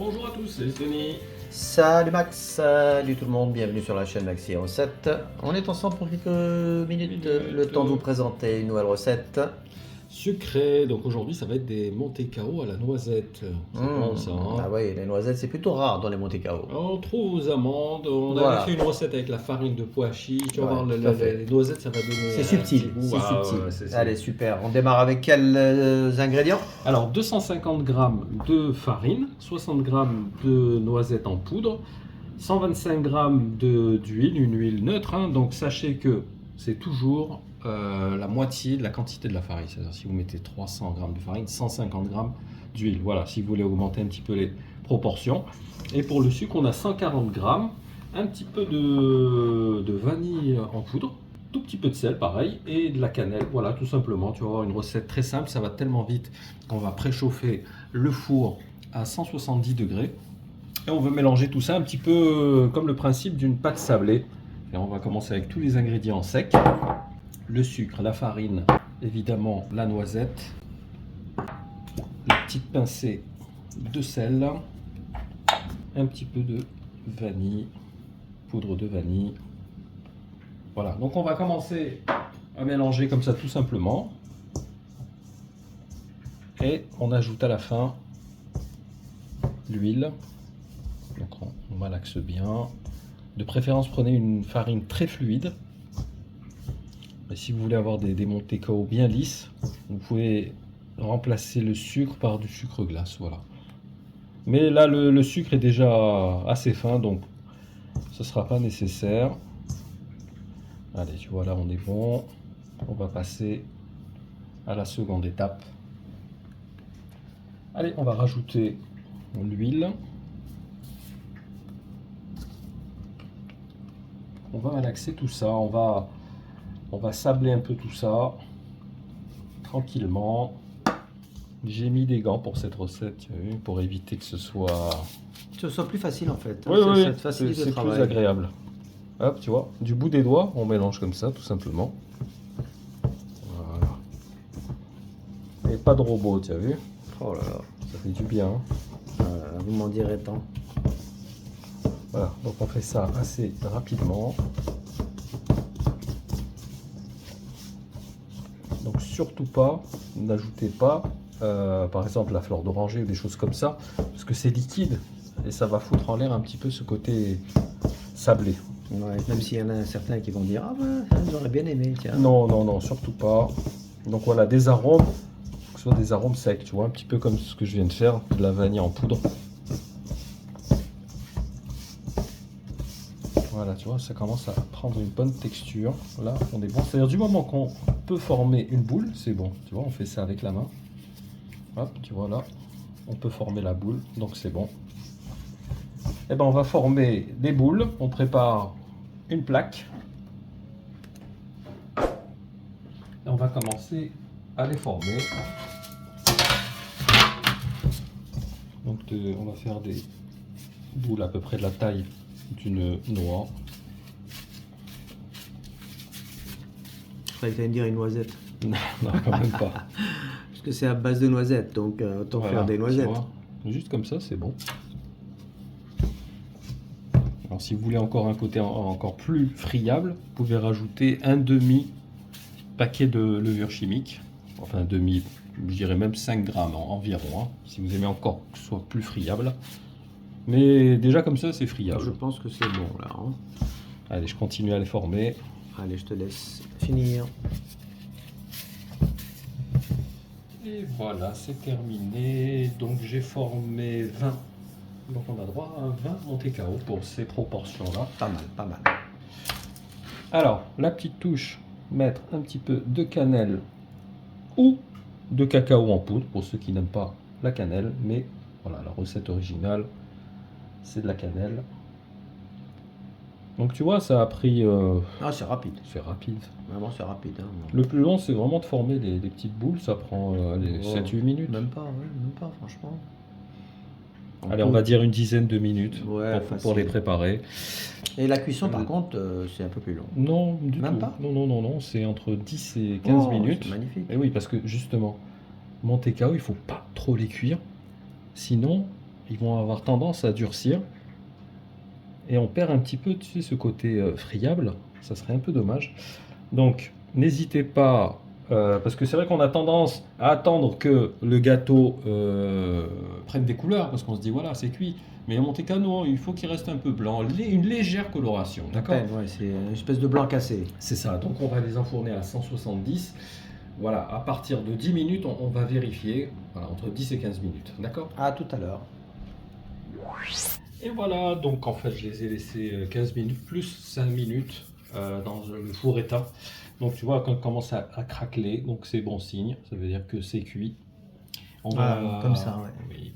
Bonjour à tous, c'est Denis. Salut Max, salut tout le monde, bienvenue sur la chaîne Maxi Recettes. On est ensemble pour quelques minutes, le temps de vous présenter une nouvelle recette. Sucré, donc aujourd'hui ça va être des Monte Cao à la noisette. C'est bon ça, hein? Ah oui, les noisettes c'est plutôt rare dans les Monte Cao. On trouve aux amandes, on Voilà. avait fait une recette avec la farine de pois chiches, tu vas Ouais, voir tout à fait. les noisettes ça va donner C'est un subtil, petit goût. c'est Ah, subtil. ouais, c'est- Allez, super. On démarre avec quels ingrédients? Alors 250 g de farine, 60 g de noisettes en poudre, 125 g d'huile, une huile neutre, hein. Donc sachez que c'est toujours la moitié de la quantité de la farine. C'est-à-dire si vous mettez 300 g de farine, 150 g d'huile. Voilà, si vous voulez augmenter un petit peu les proportions. Et pour le sucre, on a 140 g, un petit peu de vanille en poudre, tout petit peu de sel pareil, et de la cannelle. Voilà, tout simplement. Tu vas avoir une recette très simple, ça va tellement vite qu'on va préchauffer le four à 170 degrés. Et on veut mélanger tout ça un petit peu comme le principe d'une pâte sablée. Et on va commencer avec tous les ingrédients secs. Le sucre, la farine, évidemment la noisette, la petite pincée de sel, un petit peu de vanille, poudre de vanille. Voilà, donc on va commencer à mélanger comme ça tout simplement. Et on ajoute à la fin l'huile. Donc on malaxe bien. De préférence, prenez une farine très fluide. Et si vous voulez avoir des Monte Cao bien lisses, vous pouvez remplacer le sucre par du sucre glace. Voilà. Mais là, le sucre est déjà assez fin, donc ce ne sera pas nécessaire. Allez, tu vois, là, on est bon. On va passer à la seconde étape. Allez, on va rajouter l'huile. On va malaxer tout ça, on va sabler un peu tout ça tranquillement. J'ai mis des gants pour cette recette, tu as vu, pour éviter que ce soit plus facile en fait. oui, Ça te facilite le c'est travail. plus agréable. Hop, tu vois, du bout des doigts, on mélange comme ça, tout simplement. Voilà. Et pas de robot, tu as vu. Oh là là, Ça fait du bien, hein. vous m'en direz tant. Voilà, donc on fait ça assez rapidement. Donc surtout pas, n'ajoutez pas par exemple la fleur d'oranger ou des choses comme ça, parce que c'est liquide et ça va foutre en l'air un petit peu ce côté sablé. Ouais, même s'il y en a certains qui vont dire ah bah j'aurais bien aimé, tiens. Non, non, non, surtout pas. Donc voilà, des arômes, que ce soit des arômes secs, tu vois, un petit peu comme ce que je viens de faire, de la vanille en poudre. Voilà, tu vois, ça commence à prendre une bonne texture. Là, on est bon. C'est-à-dire du moment qu'on peut former une boule, c'est bon. Tu vois, on fait ça avec la main. Hop, tu vois là, on peut former la boule, donc c'est bon. Et ben, on va former des boules. On prépare une plaque. Et on va commencer à les former. Donc, on va faire des boules à peu près de la taille d'une noix. Je croyais que tu allais me dire une noisette. Non, non, quand même pas. Parce que c'est à base de noisettes, donc autant Voilà, faire des noisettes. tu vois, juste comme ça, c'est bon. Alors, si vous voulez encore un côté encore plus friable, vous pouvez rajouter un demi paquet de levure chimique. Enfin, un demi, je dirais même 5 grammes environ, hein, si vous aimez encore que ce soit plus friable. Mais déjà comme ça, c'est friable. Je pense que c'est bon là. Hein. Allez, je continue à les former. Allez, je te laisse finir. Et voilà, c'est terminé. Donc j'ai formé 20. Donc on a droit à 20 Monte Cao pour ces proportions-là. Pas mal, pas mal. Alors, la petite touche, mettre un petit peu de cannelle ou de cacao en poudre, pour ceux qui n'aiment pas la cannelle. Mais voilà, la recette originale, c'est de la cannelle. Donc tu vois, ça a pris... Ah, c'est rapide. c'est rapide. Vraiment, c'est rapide. Hein. Le plus long, c'est vraiment de former des petites boules. Ça prend 7-8 minutes. Même pas, ouais, même pas, franchement. Allez, on va dire une dizaine de minutes Ouais, pour les préparer. Et la cuisson, par contre, c'est un peu plus long. Non, du Même tout. pas Non, non, non, non, c'est entre 10 et 15 minutes. C'est magnifique. Et oui, parce que justement, Monte Cao, il faut pas trop les cuire. Sinon, ils vont avoir tendance à durcir. Et on perd un petit peu, tu sais, ce côté friable. Ça serait un peu dommage. Donc, n'hésitez pas, parce que c'est vrai qu'on a tendance à attendre que le gâteau prenne des couleurs, parce qu'on se dit, voilà, c'est cuit. Mais Monte Carlo, il faut qu'il reste un peu blanc, une légère coloration, d'accord? Ouais, c'est une espèce de blanc cassé. C'est ça, donc on va les enfourner à 170. Voilà, à partir de 10 minutes, on va vérifier, voilà, entre 10 et 15 minutes, d'accord? À tout à l'heure. Et voilà, donc en fait, je les ai laissés 15 minutes plus 5 minutes dans le four éteint. Donc tu vois, quand il commence à craqueler, donc c'est bon signe, ça veut dire que c'est cuit. On va... Comme ça, ouais. Oui,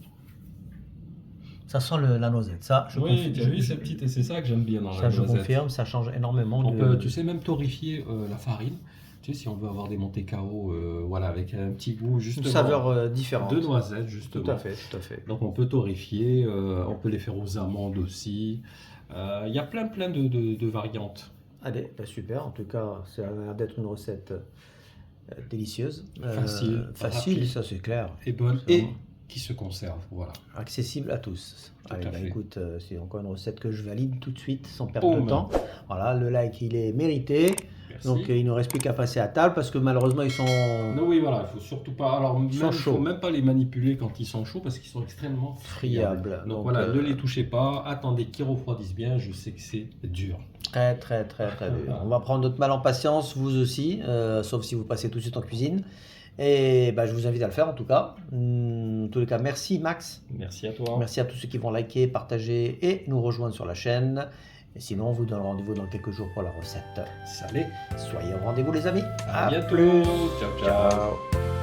Ça sent la noisette. Ça, je oui, confirme. tu as vu, c'est petit et c'est ça que j'aime bien dans Ça, la je noisette. confirme, ça change énormément. On peut, tu sais, même torréfier la farine. Tu sais, si on veut avoir des Monte Carlo, voilà, avec un petit goût Une justement saveur différente. de noisettes, justement. Tout à fait, tout à fait. Donc on peut torréfier, on peut les faire aux amandes aussi. Il y a plein de variantes. Allez, bah super. En tout cas, ça a l'air d'être une recette délicieuse. Facile, Facile, rapide. ça c'est clair. Et bonne Et- et qui se conserve, voilà. Accessible à tous. Tout Allez, à bah, fait. écoute, c'est encore une recette que je valide tout de suite, sans perdre Boum. de temps. Voilà, le like, il est mérité. Merci. Donc, il ne nous reste plus qu'à passer à table parce que malheureusement, ils sont... Non, oui, voilà, il faut surtout pas. Alors, même, sont il faut chauds. même pas les manipuler quand ils sont chauds parce qu'ils sont extrêmement friables. friables. Donc, voilà, ne les touchez pas, attendez qu'ils refroidissent bien. Je sais que c'est dur. Très, très, très, très dur. On va prendre notre mal en patience, vous aussi, sauf si vous passez tout de suite en cuisine. Et bah, je vous invite à le faire en tout cas. En tous les cas, merci Max. Merci à toi. Merci à tous ceux qui vont liker, partager et nous rejoindre sur la chaîne. Et sinon, on vous donne rendez-vous dans quelques jours pour la recette. Salut. Soyez au rendez-vous les amis. À bientôt. plus. Ciao, ciao. Ciao.